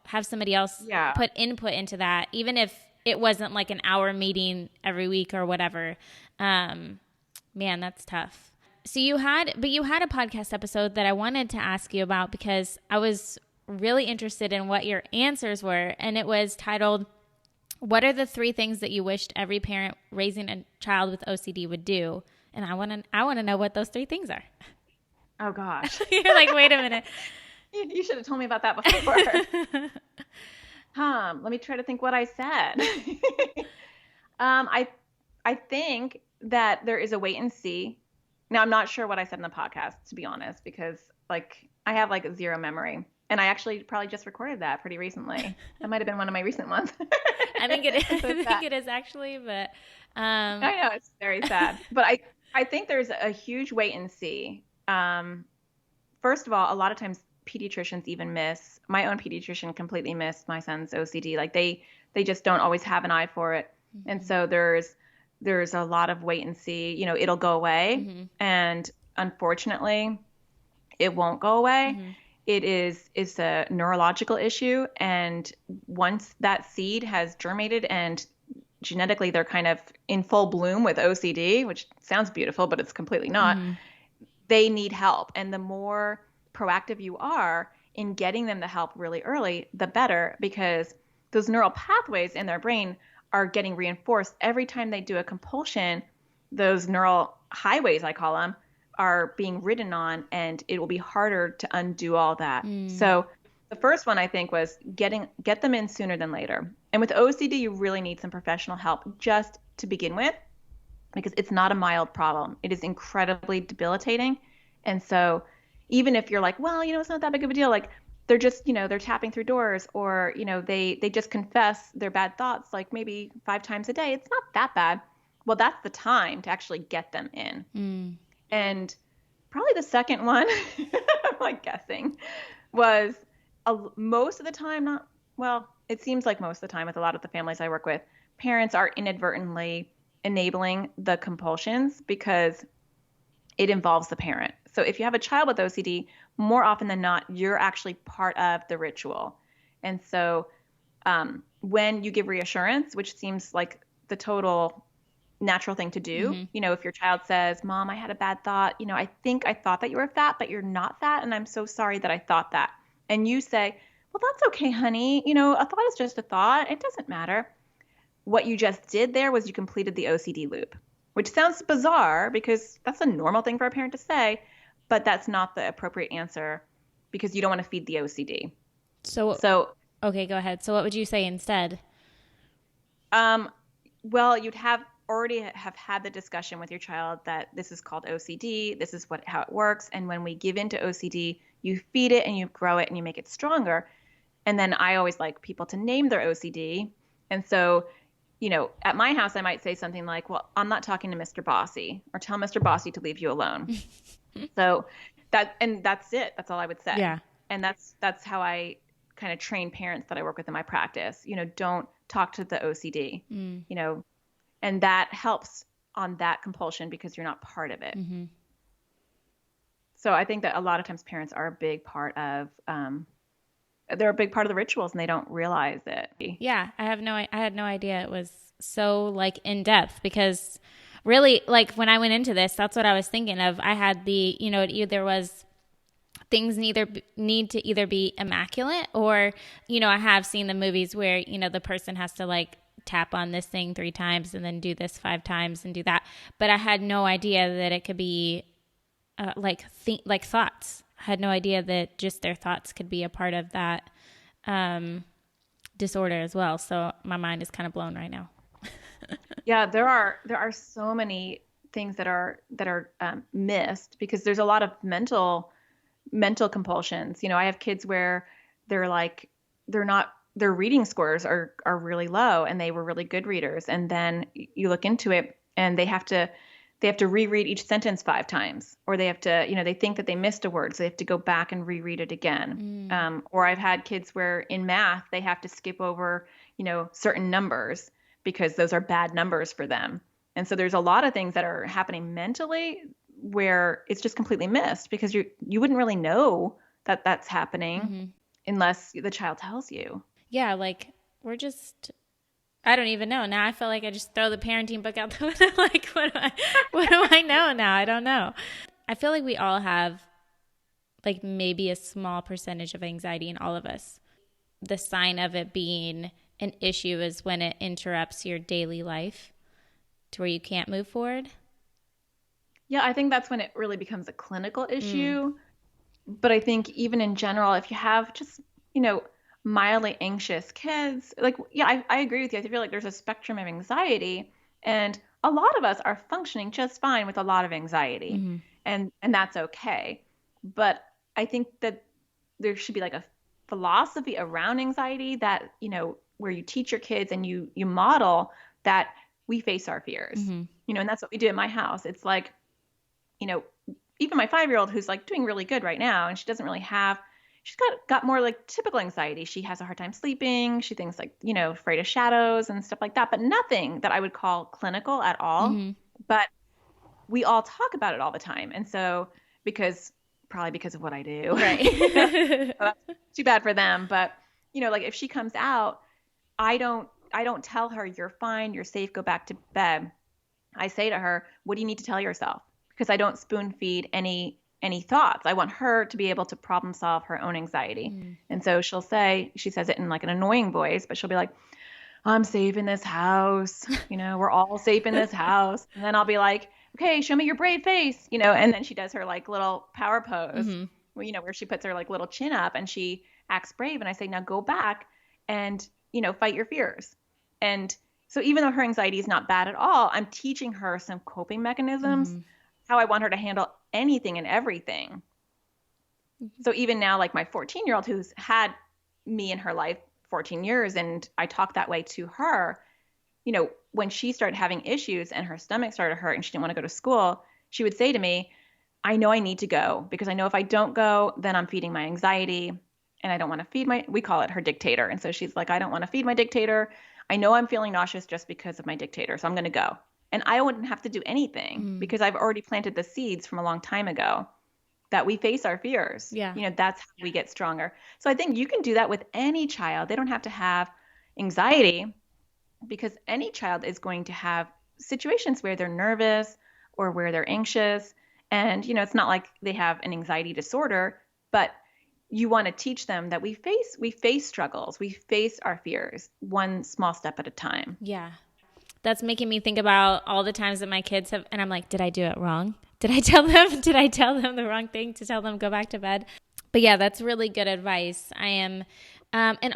have somebody else put input into that, even if it wasn't an hour meeting every week or whatever. Man, that's tough. So you had a podcast episode that I wanted to ask you about because I was really interested in what your answers were. And it was titled, "What are the 3 things that you wished every parent raising a child with OCD would do?" And I want to know what those 3 things are. Oh gosh. You're like, wait a minute. You should have told me about that before. Let me try to think what I said. I think that there is a wait and see. Now, I'm not sure what I said in the podcast, to be honest, because I have zero memory. And I actually probably just recorded that pretty recently. That might have been one of my recent ones. I think it is. I think it is actually, but I know it's very sad. But I think there's a huge wait and see. First of all, a lot of times pediatricians even miss. My own pediatrician completely missed my son's OCD. They just don't always have an eye for it. Mm-hmm. And so there's a lot of wait and see. It'll go away. Mm-hmm. And unfortunately, it won't go away. Mm-hmm. It's a neurological issue. And once that seed has germinated and genetically they're kind of in full bloom with OCD, which sounds beautiful, but it's completely not, mm-hmm. they need help. And the more proactive you are in getting them the help really early, the better, because those neural pathways in their brain are getting reinforced every time they do a compulsion. Those neural highways, I call them, are being ridden on, and it will be harder to undo all that. So the first one I think was get them in sooner than later. And with OCD, you really need some professional help just to begin with, because it's not a mild problem. It is incredibly debilitating. And so even if you're like, well, it's not that big of a deal, they're just, they're tapping through doors, or, they just confess their bad thoughts, maybe 5 times a day. It's not that bad. Well, that's the time to actually get them in. And probably the second one, I'm guessing, was most of the time, it seems like most of the time with a lot of the families I work with, parents are inadvertently enabling the compulsions because it involves the parent. So if you have a child with OCD, more often than not, you're actually part of the ritual. And so when you give reassurance, which seems like the total natural thing to do, if your child says, Mom, I had a bad thought, I think I thought that you were fat, but you're not fat. And I'm so sorry that I thought that. And you say, well, that's okay, honey. A thought is just a thought. It doesn't matter. What you just did there was you completed the OCD loop, which sounds bizarre because that's a normal thing for a parent to say, but that's not the appropriate answer because you don't want to feed the OCD. So okay, go ahead. So what would you say instead? Well, you'd already have had the discussion with your child that this is called OCD, this is how it works, and when we give into OCD, you feed it and you grow it and you make it stronger. And then I always like people to name their OCD. And so, at my house, I might say something like, well, I'm not talking to Mr. Bossy, or tell Mr. Bossy to leave you alone. So that's it. That's all I would say. Yeah. And that's how I kind of train parents that I work with in my practice. Don't talk to the OCD, and that helps on that compulsion because you're not part of it. So I think that a lot of times parents are a big part of they're a big part of the rituals and they don't realize it. Yeah, I had no idea it was so like in depth because really like when I went into this, that's what I was thinking of. I had it either was things need to either be immaculate or, I have seen the movies where, the person has to like tap on this thing 3 times and then do this 5 times and do that. But I had no idea that it could be like thoughts. I had no idea that just their thoughts could be a part of that disorder as well. So my mind is kind of blown right now. Yeah, there are so many things that are missed because there's a lot of mental compulsions. I have kids where their reading scores are really low and they were really good readers. And then you look into it and they have to reread each sentence 5 times, or they have to, they think that they missed a word. So they have to go back and reread it again. Or I've had kids where in math, they have to skip over, certain numbers because those are bad numbers for them. And so there's a lot of things that are happening mentally where it's just completely missed because you wouldn't really know that that's happening unless the child tells you. Yeah, like I don't even know. Now I feel like I just throw the parenting book out the window. Like, what do I know now? I don't know. I feel like we all have like maybe a small percentage of anxiety in all of us. The sign of it being an issue is when it interrupts your daily life to where you can't move forward. Yeah, I think that's when it really becomes a clinical issue. But I think even in general, if you have just, mildly anxious kids, like, yeah, I agree with you. I feel like there's a spectrum of anxiety, and a lot of us are functioning just fine with a lot of anxiety, and that's okay. But I think that there should be like a philosophy around anxiety that, where you teach your kids and you model that we face our fears, and that's what we do in my house. It's like, even my 5-year-old who's like doing really good right now, and she's got more like typical anxiety. She has a hard time sleeping. She thinks like, afraid of shadows and stuff like that, but nothing that I would call clinical at all. But we all talk about it all the time. And so probably because of what I do. Right. So that's too bad for them. But, like if she comes out, I don't tell her you're fine, you're safe, go back to bed. I say to her, what do you need to tell yourself? Because I don't spoon feed any thoughts. I want her to be able to problem solve her own anxiety. And so she says it in like an annoying voice, but she'll be like, I'm safe in this house. We're all safe in this house. And then I'll be like, okay, show me your brave face, and then she does her like little power pose, where she puts her like little chin up and she acts brave. And I say, now go back and, fight your fears. And so even though her anxiety is not bad at all, I'm teaching her some coping mechanisms, how I want her to handle anything and everything. So even now, like my 14-year-old who's had me in her life 14 years, and I talk that way to her, when she started having issues and her stomach started to hurt and she didn't want to go to school, she would say to me, I know I need to go because I know if I don't go, then I'm feeding my anxiety and I don't want to feed we call it her dictator. And so she's like, I don't want to feed my dictator. I know I'm feeling nauseous just because of my dictator. So I'm going to go. And I wouldn't have to do anything because I've already planted the seeds from a long time ago. that we face our fears. Yeah. That's how we get stronger. So I think you can do that with any child. They don't have to have anxiety, because any child is going to have situations where they're nervous or where they're anxious. And, it's not like they have an anxiety disorder, but you want to teach them that we face struggles, we face our fears one small step at a time. Yeah. That's making me think about all the times that my kids have, and I'm like, did I do it wrong? Did I tell them the wrong thing to tell them go back to bed? But yeah, that's really good advice. And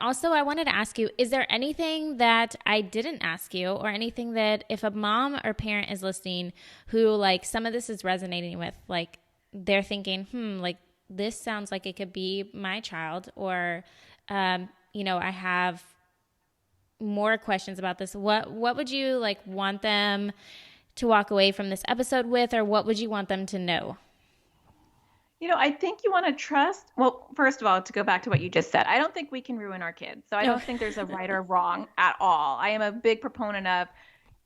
also I wanted to ask you, is there anything that I didn't ask you, or anything that if a mom or parent is listening who like some of this is resonating with, like they're thinking, like this sounds like it could be my child, or, I have more questions about this. What would you like want them to walk away from this episode with, or what would you want them to know? I think you want to trust. Well, first of all, to go back to what you just said, I don't think we can ruin our kids. So I don't think there's a right or wrong at all. I am a big proponent of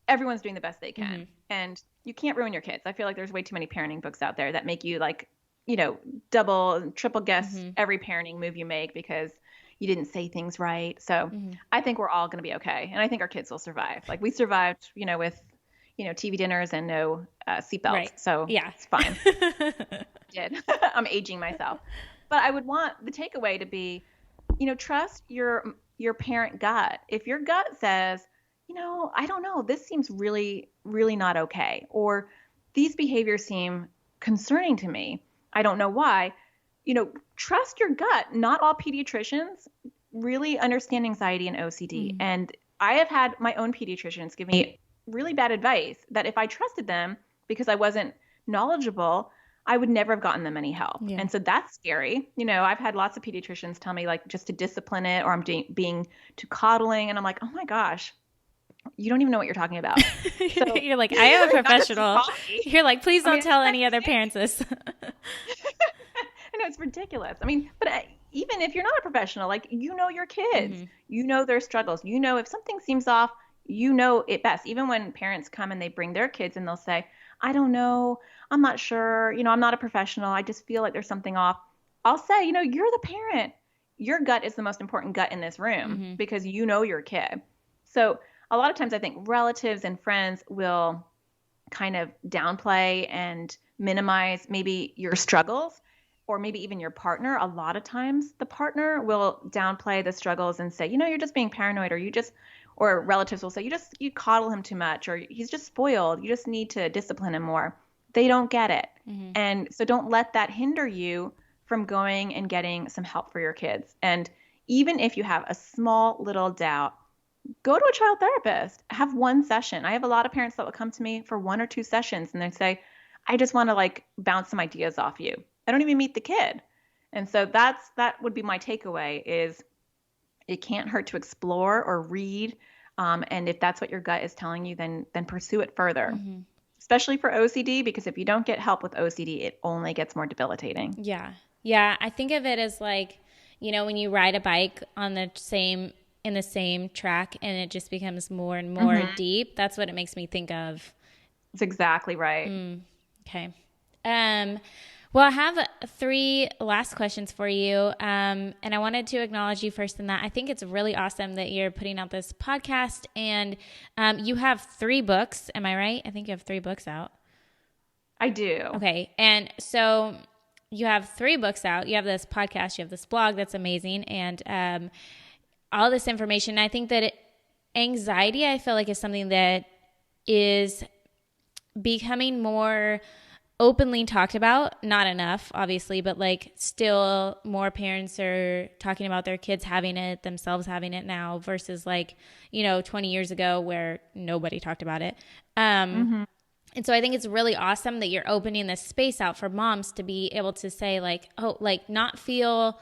everyone's doing the best they can. Mm-hmm. And you can't ruin your kids. I feel like there's way too many parenting books out there that make you like, double and triple guess every parenting move you make because you didn't say things right. So I think we're all going to be okay. And I think our kids will survive. Like we survived, with TV dinners and no seatbelts. Right. So yeah, it's fine. Did. I'm aging myself. But I would want the takeaway to be, trust your parent gut. If your gut says, I don't know, this seems really, really not okay, or these behaviors seem concerning to me, I don't know why, trust your gut. Not all pediatricians really understand anxiety and OCD. And I have had my own pediatricians give me really bad advice that if I trusted them because I wasn't knowledgeable, I would never have gotten them any help. Yeah. And so that's scary. I've had lots of pediatricians tell me like just to discipline it, or I'm being too coddling. And I'm like, oh my gosh, you don't even know what you're talking about. So, you're like, I am a professional. You're like, please don't tell any other parents this. I know, it's ridiculous. I mean, but even if you're not a professional, like, your kids, their struggles, if something seems off, it best. Even when parents come and they bring their kids and they'll say, I don't know, I'm not sure, I'm not a professional, I just feel like there's something off. I'll say, you're the parent. Your gut is the most important gut in this room because your kid. So a lot of times I think relatives and friends will kind of downplay and minimize maybe your struggles, or maybe even your partner. A lot of times the partner will downplay the struggles and say, you're just being paranoid, or relatives will say, you coddle him too much, or he's just spoiled. You just need to discipline him more. They don't get it. And so don't let that hinder you from going and getting some help for your kids. And even if you have a small little doubt, go to a child therapist. Have one session. I have a lot of parents that will come to me for 1 or 2 sessions and they say, I just want to like bounce some ideas off you. I don't even meet the kid. And so that would be my takeaway is it can't hurt to explore or read. And if that's what your gut is telling you, then pursue it further, especially for OCD, because if you don't get help with OCD, it only gets more debilitating. Yeah. Yeah. I think of it as like, when you ride a bike on in the same track and it just becomes more and more deep. That's what it makes me think of. That's exactly right. Okay. Well, I have 3 last questions for you. And I wanted to acknowledge you first in that. I think it's really awesome that you're putting out this podcast, and you have 3 books. Am I right? I think you have 3 books out. I do. Okay. And so you have 3 books out. You have this podcast, you have this blog. That's amazing. And all this information. I think that anxiety, I feel like, is something that is becoming more openly talked about. Not enough, obviously, but like still more parents are talking about their kids having it, themselves having it now, versus like, 20 years ago where nobody talked about it. And so I think it's really awesome that you're opening this space out for moms to be able to say like, oh, like not feel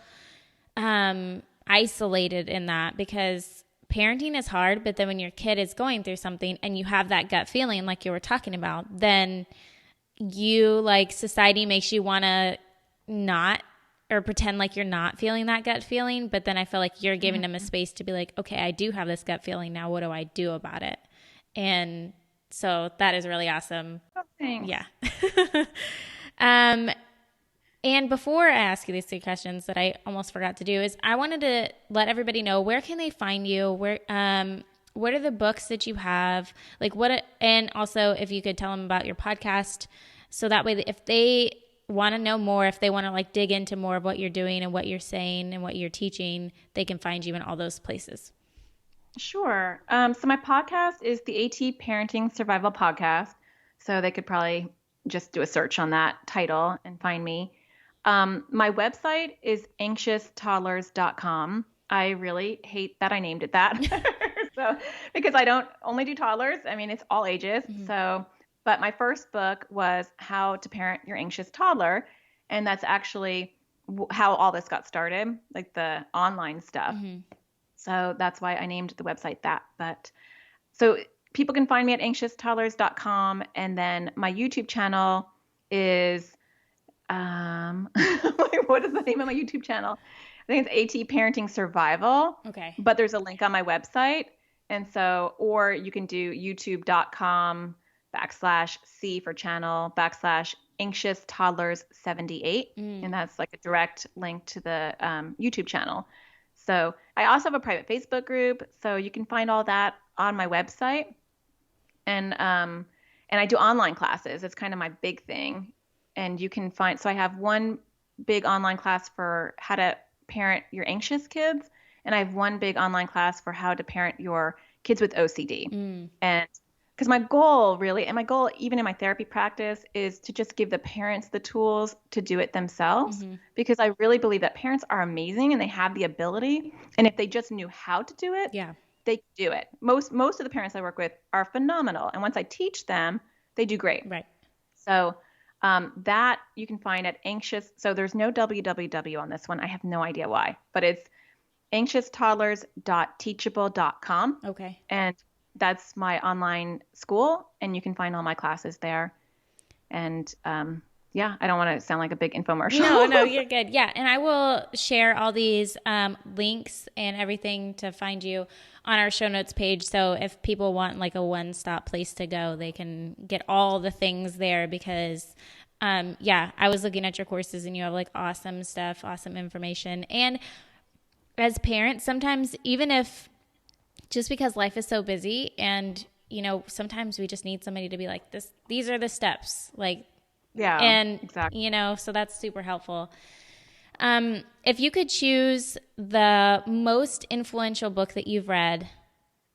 isolated in that, because parenting is hard, but then when your kid is going through something and you have that gut feeling like you were talking about, then you, like, society makes you want to not, or pretend like you're not feeling that gut feeling. But then I feel like you're giving them a space to be like, okay, I do have this gut feeling now. What do I do about it? And so that is really awesome. Oh, thanks. Yeah. And before I ask you these 3 questions that I almost forgot to do is I wanted to let everybody know, where can they find you? What are the books that you have? Like and also if you could tell them about your podcast, so that way if they want to know more, if they want to like dig into more of what you're doing and what you're saying and what you're teaching, they can find you in all those places. Sure. So my podcast is the AT Parenting Survival Podcast. So they could probably just do a search on that title and find me. My website is anxioustoddlers.com. I really hate that I named it that. So, because I don't only do toddlers. I mean, it's all ages. Mm-hmm. So, but my first book was How to Parent Your Anxious Toddler. And that's actually how all this got started, like the online stuff. Mm-hmm. So that's why I named the website that. But so people can find me at anxioustoddlers.com. And then my YouTube channel is, what is the name of my YouTube channel? I think it's AT Parenting Survival. Okay. But there's a link on my website. And so, or you can do youtube.com/C for channel /anxious toddlers 78. And that's like a direct link to the YouTube channel. So I also have a private Facebook group, so you can find all that on my website. And I do online classes. It's kind of my big thing. And you can find, so I have one big online class for how to parent your anxious kids, and I have one big online class for how to parent your kids with OCD. And because my goal really, and my goal even in my therapy practice, is to just give the parents the tools to do it themselves, because I really believe that parents are amazing and they have the ability. And if they just knew how to do it, they could do it. Most of the parents I work with are phenomenal. And once I teach them, they do great. Right. So that you can find at anxious. So there's no www on this one. I have no idea why, but it's anxioustoddlers.teachable.com. Okay. And that's my online school, and you can find all my classes there. And I don't want to sound like a big infomercial. No, you're good. Yeah. And I will share all these links and everything to find you on our show notes page. So if people want like a one-stop place to go, they can get all the things there, because I was looking at your courses and you have like awesome stuff, awesome information. And as parents, sometimes even if, just because life is so busy, and sometimes we just need somebody to be like, these are the steps, like, and exactly. So that's super helpful. If you could choose the most influential book that you've read,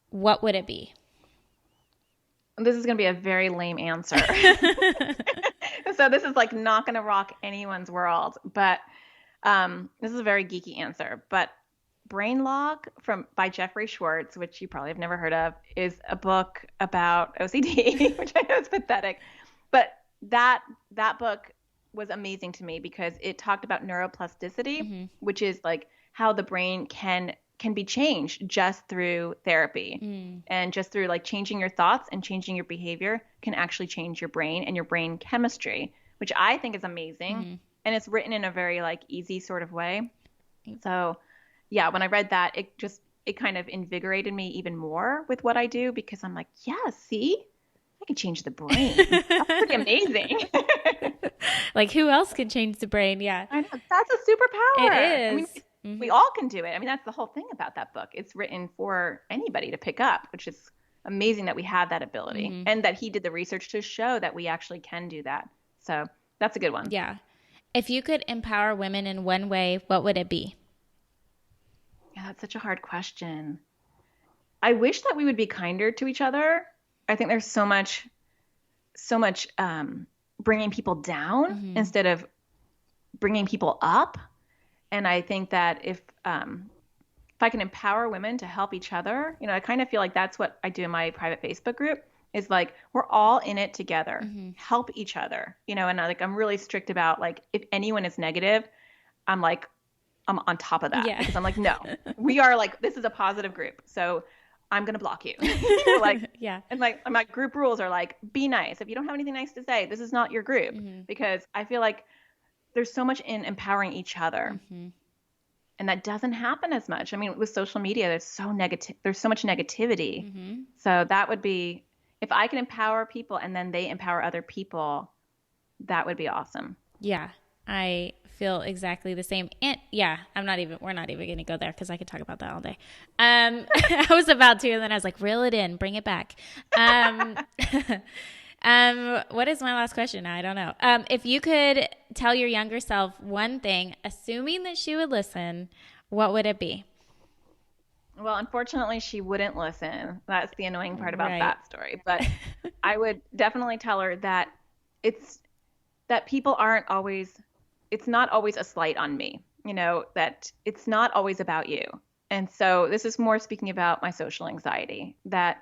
what would it be? This is going to be a very lame answer. So this is like not going to rock anyone's world, but this is a very geeky answer. But Brain Lock by Jeffrey Schwartz, which you probably have never heard of, is a book about OCD, which I know is pathetic. But that book was amazing to me because it talked about neuroplasticity, which is like how the brain can be changed just through therapy, and just through like changing your thoughts and changing your behavior can actually change your brain and your brain chemistry, which I think is amazing. And it's written in a very like easy sort of way. So yeah, when I read that, it kind of invigorated me even more with what I do, because I'm like, yeah, see, I can change the brain. That's pretty amazing. Like, who else can change the brain? Yeah. I know. That's a superpower. It is. I mean, we all can do it. I mean, that's the whole thing about that book. It's written for anybody to pick up, which is amazing that we have that ability, and that he did the research to show that we actually can do that. So that's a good one. Yeah. If you could empower women in one way, what would it be? Yeah, that's such a hard question. I wish that we would be kinder to each other. I think there's so much bringing people down instead of bringing people up. And I think that if I can empower women to help each other, I kind of feel like that's what I do in my private Facebook group, is like, we're all in it together, help each other, and I'm really strict about like, if anyone is negative, I'm on top of that, because I'm like, no, we are like, this is a positive group. So I'm going to block you. And like my group rules are like, be nice. If you don't have anything nice to say, this is not your group, because I feel like there's so much in empowering each other. And that doesn't happen as much. I mean, with social media, there's so much negativity. So that would be, if I can empower people and then they empower other people, that would be awesome. Yeah. I feel exactly the same. And yeah, we're not even going to go there because I could talk about that all day. I was about to, and then I was like, reel it in, bring it back. What is my last question? I don't know. If you could tell your younger self one thing, assuming that she would listen, what would it be? Well, unfortunately, she wouldn't listen. That's the annoying part about Right. that story. But I would definitely tell her that people aren't always, it's not always a slight on me, that it's not always about you. And so this is more speaking about my social anxiety, that,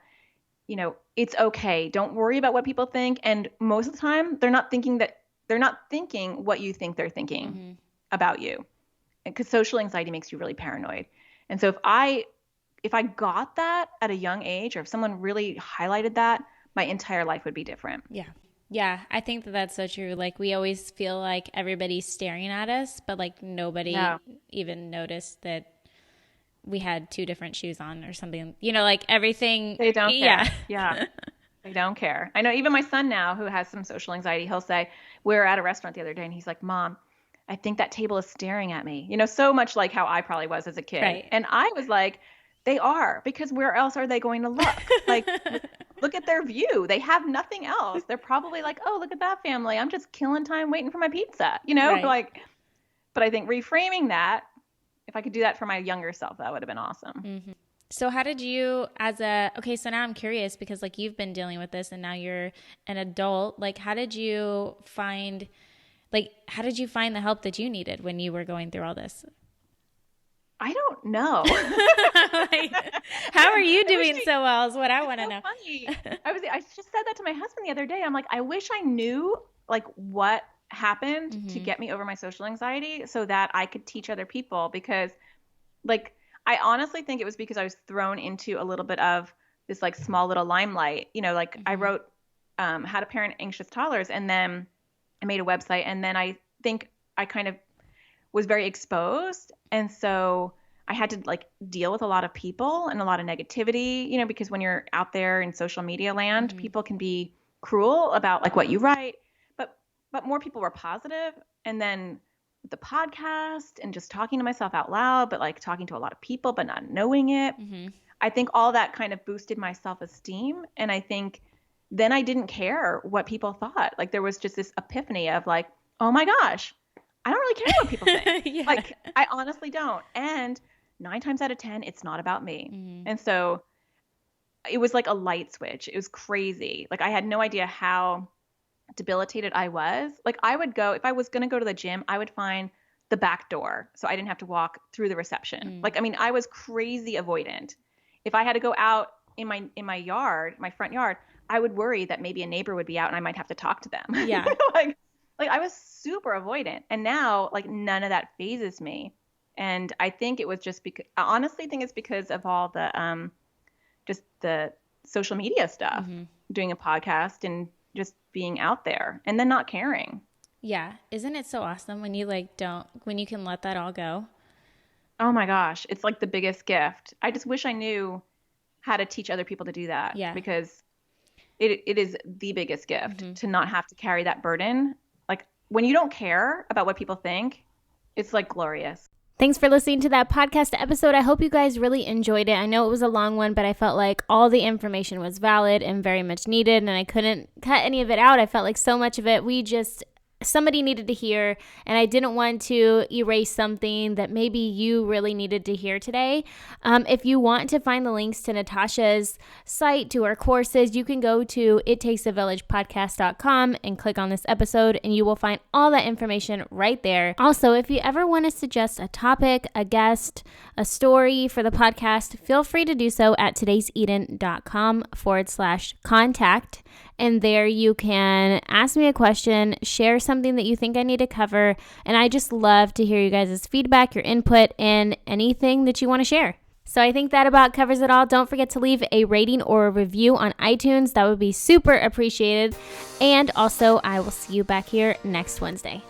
it's okay. Don't worry about what people think. And most of the time, they're not thinking what you think they're thinking about you. Because social anxiety makes you really paranoid. And so if I got that at a young age, or if someone really highlighted that, my entire life would be different. Yeah. Yeah, I think that that's so true. Like, we always feel like everybody's staring at us, but like nobody even noticed that we had two different shoes on or something. Like everything. They don't care. Yeah. They don't care. I know even my son now, who has some social anxiety, he'll say, we were at a restaurant the other day and he's like, Mom, I think that table is staring at me. So much like how I probably was as a kid. Right. And I was like, they are, because where else are they going to look? Like, look at their view. They have nothing else. They're probably like, oh, look at that family. I'm just killing time waiting for my pizza, Right. But I think reframing that, if I could do that for my younger self, that would have been awesome. Mm-hmm. So how did you so now I'm curious because like you've been dealing with this and now you're an adult. Like, how did you find the help that you needed when you were going through all this? I don't know. Like, how are you doing so well is what I want to know. Funny. I just said that to my husband the other day. I'm like, I wish I knew like what happened to get me over my social anxiety so that I could teach other people, because like I honestly think it was because I was thrown into a little bit of this like small little limelight. I wrote How to Parent Anxious Toddlers, and then I made a website, and then I think I kind of was very exposed. And so I had to like deal with a lot of people and a lot of negativity, because when you're out there in social media land, people can be cruel about like what you write, but more people were positive. And then the podcast and just talking to myself out loud, but like talking to a lot of people, but not knowing it. I think all that kind of boosted my self-esteem. And I think then I didn't care what people thought. Like there was just this epiphany of like, oh my gosh, I don't really care what people think. Yeah. Like, I honestly don't. And 9 times out of 10, it's not about me. And so it was like a light switch. It was crazy. Like I had no idea how debilitated I was. Like I would go, if I was going to go to the gym, I would find the back door so I didn't have to walk through the reception. Like, I mean, I was crazy avoidant. If I had to go out in my yard, my front yard, I would worry that maybe a neighbor would be out and I might have to talk to them. Yeah. Like I was super avoidant, and now like none of that phases me. And I think it was just because, I honestly think it's because of all the, just the social media stuff, doing a podcast and just being out there and then not caring. Yeah. Isn't it so awesome when you when you can let that all go? Oh my gosh. It's like the biggest gift. I just wish I knew how to teach other people to do that. Yeah. Because it is the biggest gift to not have to carry that burden. Like when you don't care about what people think, it's like glorious. Thanks for listening to that podcast episode. I hope you guys really enjoyed it. I know it was a long one, but I felt like all the information was valid and very much needed, and I couldn't cut any of it out. I felt like so much of it somebody needed to hear, and I didn't want to erase something that maybe you really needed to hear today. If you want to find the links to Natasha's site, to her courses, you can go to ittakesavillagepodcast.com and click on this episode, and you will find all that information right there. Also, if you ever want to suggest a topic, a guest, a story for the podcast, feel free to do so at todayseden.com/contact. And there you can ask me a question, share something that you think I need to cover. And I just love to hear you guys' feedback, your input, and anything that you want to share. So I think that about covers it all. Don't forget to leave a rating or a review on iTunes. That would be super appreciated. And also, I will see you back here next Wednesday.